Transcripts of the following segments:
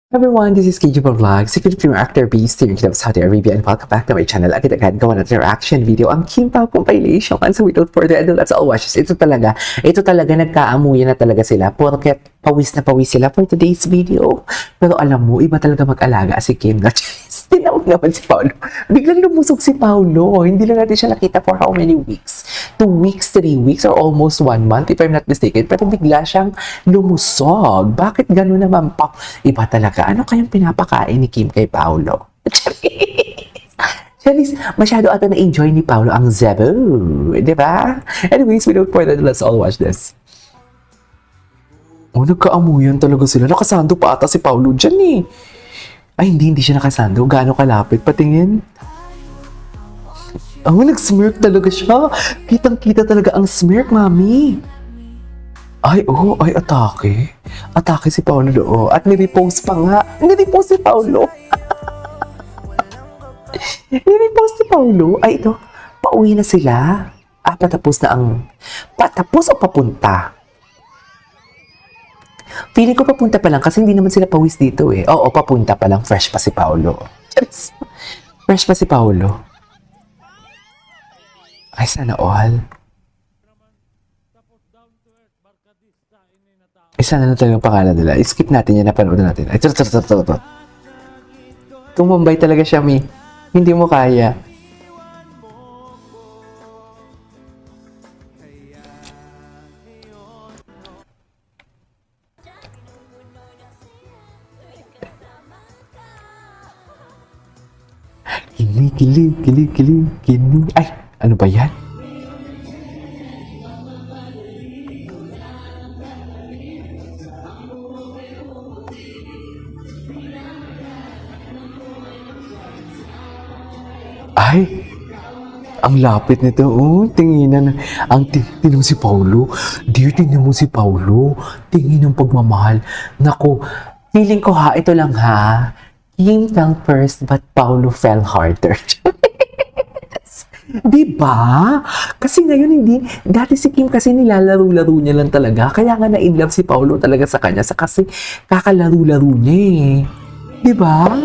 Everyone, this is KG Vlogs. If you're a actor based here in Saudi Arabia and welcome back to my channel. Agad-agad gawa natin reaction video ang Kim Pao compilation. And so without further ado, let's all watch this. Ito talaga nagkaamuyan na talaga sila porket pawis na pawis sila for today's video. Pero alam mo, iba talaga mag-alaga si Kim. Tinawag naman si Paolo. Biglang lumusog si Paolo. Hindi lang natin siya nakita for how many weeks? 2 weeks, 3 weeks, or almost 1 month if I'm not mistaken. Pero bigla siyang lumusog. Bakit gano'n naman pa? Iba talaga. Ano kayang pinapakain ni Kim kay Paolo? Charis, masyado ata na-enjoy ni Paolo ang Zebu. Di ba? Anyways, without further ado, let's all watch this. Oh, nagkaamuyan talaga sila. Nakasando pa ata si Paolo dyan eh. Ay, hindi siya nakasando. Gaano kalapit? Patingin. Oh, nag-smirk talaga siya. Kitang-kita talaga ang smirk, mami. Ay, oh, ay, atake. Atake si Paolo doon. At nirepost pa nga. Nirepost si Paolo. Nirepost si Paolo. Ay, ito. Pauwi na sila. Ah, patapos na ang... Patapos o papunta? Feeling ko papunta pa lang kasi hindi naman sila pawis dito eh. Oo, papunta pa lang. Fresh pa si Paolo. Fresh pa si Paolo. Ay, sana all. Ay, sana na talagang pangalan nila. I-skip natin yan. Napanood natin. Ay, ito. Tumambay talaga siya, Mi. Hindi mo kaya. Kini. Ay, ano ba yan? Ay, ang lapit nito. Oh, tinginan. Tingnan mo si Paulo. Dear, tingnan mo si Paulo. Tingin ng pagmamahal. Nako, feeling ko ha, ito lang ha. Kim fell first, but Paulo fell harder. Diba? Kasi ngayon hindi, dati si Kim kasi nilalaro-laro niya lang talaga. Kaya nga na-inlove si Paulo talaga sa kanya sa kasi kakalaro-laro niya eh. Diba?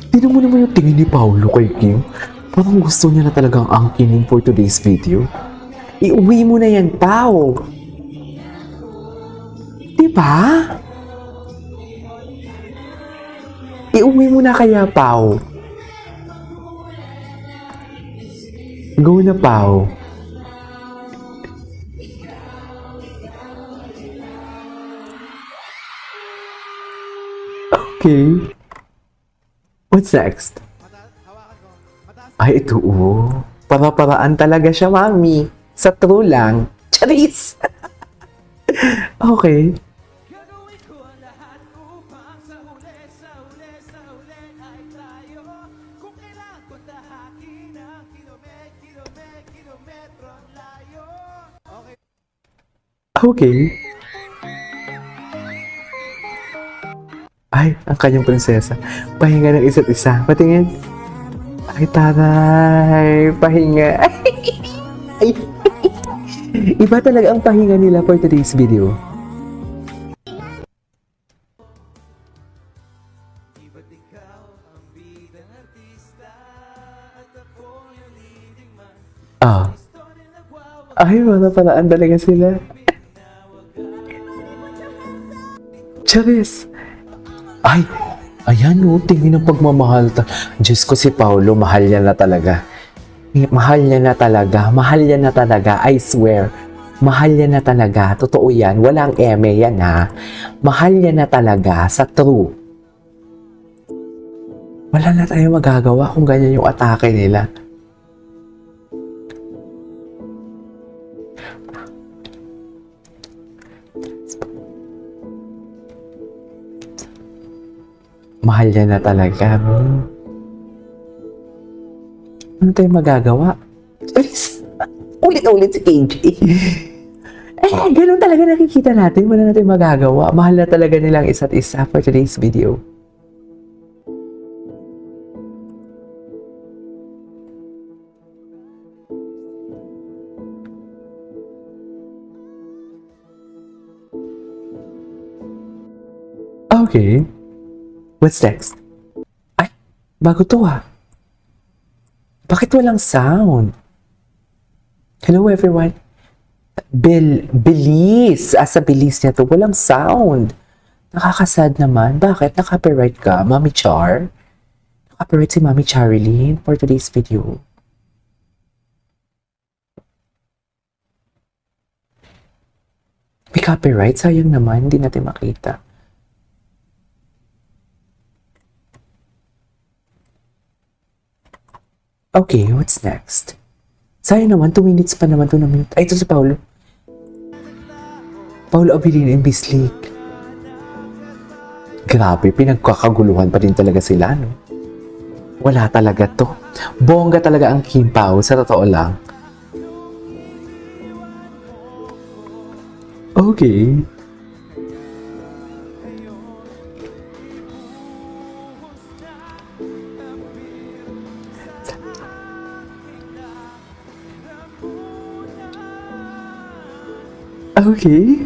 Tignan mo naman yung tingin ni Paulo kay Kim. Parang gusto niya na talagang angkinin for today's video. Iuwi mo na yan, Pao. Diba? Iuwi mo na kaya, Pao. Go na, Pao. Okay. What's next? Ay, ito oh. Para-paraan talaga siya, mami. Sa true lang. Charis! Okay. Okay. Ay, ang kanyang prinsesa. Pahinga ng isa't isa. Patingin. Ay, taray. Pahinga. Ay. Iba talaga ang pahinga nila for today's video. Ah. Ay, mga paraan talaga sila. Charis! Ay! Ayan o, tingin ng pagmamahal. Diyos ko si Paulo, mahal niya na talaga. Mahal niya na talaga. Mahal niya na talaga. I swear. Mahal niya na talaga. Totoo yan. Walang eme yan ha. Mahal niya na talaga sa true. Wala na tayong magagawa kung ganyan yung atake nila. Mahal niya na talaga. Ano tayong magagawa? Ulit-ulit si KJ. Ganun talaga nakikita natin. Wala na tayong magagawa. Mahal na talaga nilang isa't isa for today's video. Okay. What's next? Ay, bago to ah. Bakit walang sound? Hello everyone. Bilis. Sa bilis niya to. Walang sound. Nakakasad naman. Bakit? Naka-copyright ka, Mami Char? Naka-copyright si Mami Charilyn for today's video. May copyright? Sayang naman. Hindi natin makita. Okay, what's next? Sayang naman, 2 minutes pa naman, 2 na minute. Ay, ito si Paulo. Paulo Abilino in Beast League. Grabe, pinagkakaguluhan pa din talaga sila, no? Wala talaga to. Bongga talaga ang Kim Pao, sa totoo lang. Okay. Okay.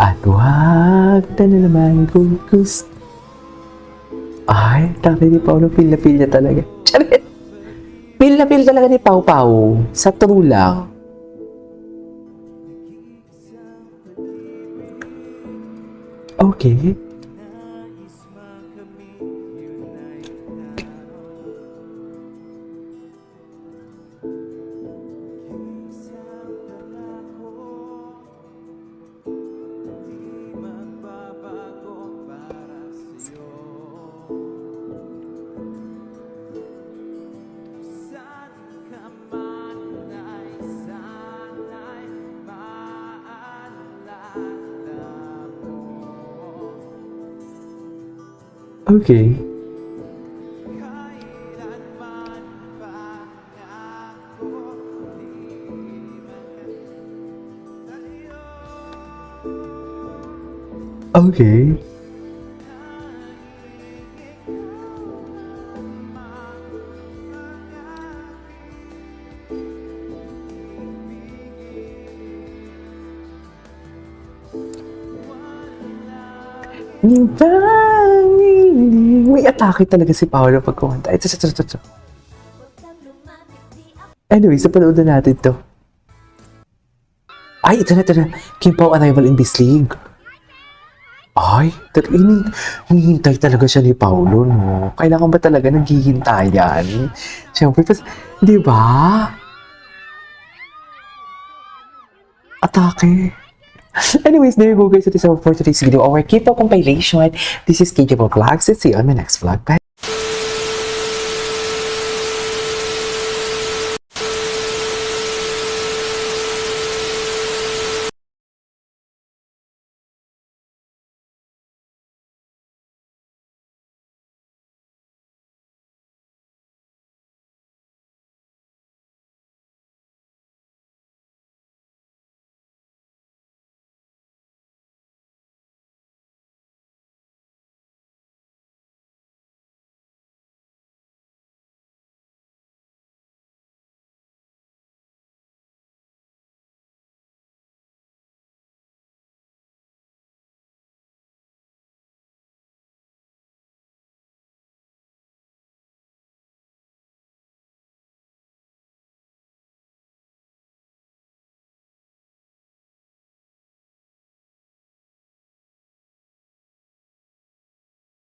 At wag na naman kung gusto. Ay, dami ni Paulo, feel na feel niya talaga. Charit! Feel na feel talaga ni Pau Pau. Sa true lang. Okay. Okay. Okay. May atake talaga si Paolo pag kumanta. Ito. Anyway, sa panood na natin to. Ay, ito na. Kim Pao arrival in Beast League. Ay, hinihintay talaga siya ni Paolo, no? Kailangan ba talaga naghihintayan? Siyempre, di ba? Atake. Anyways, there you go guys. It is all for today's video. Our K-pop compilation. This is KJ Vlogs. See you on my next vlog. Bye.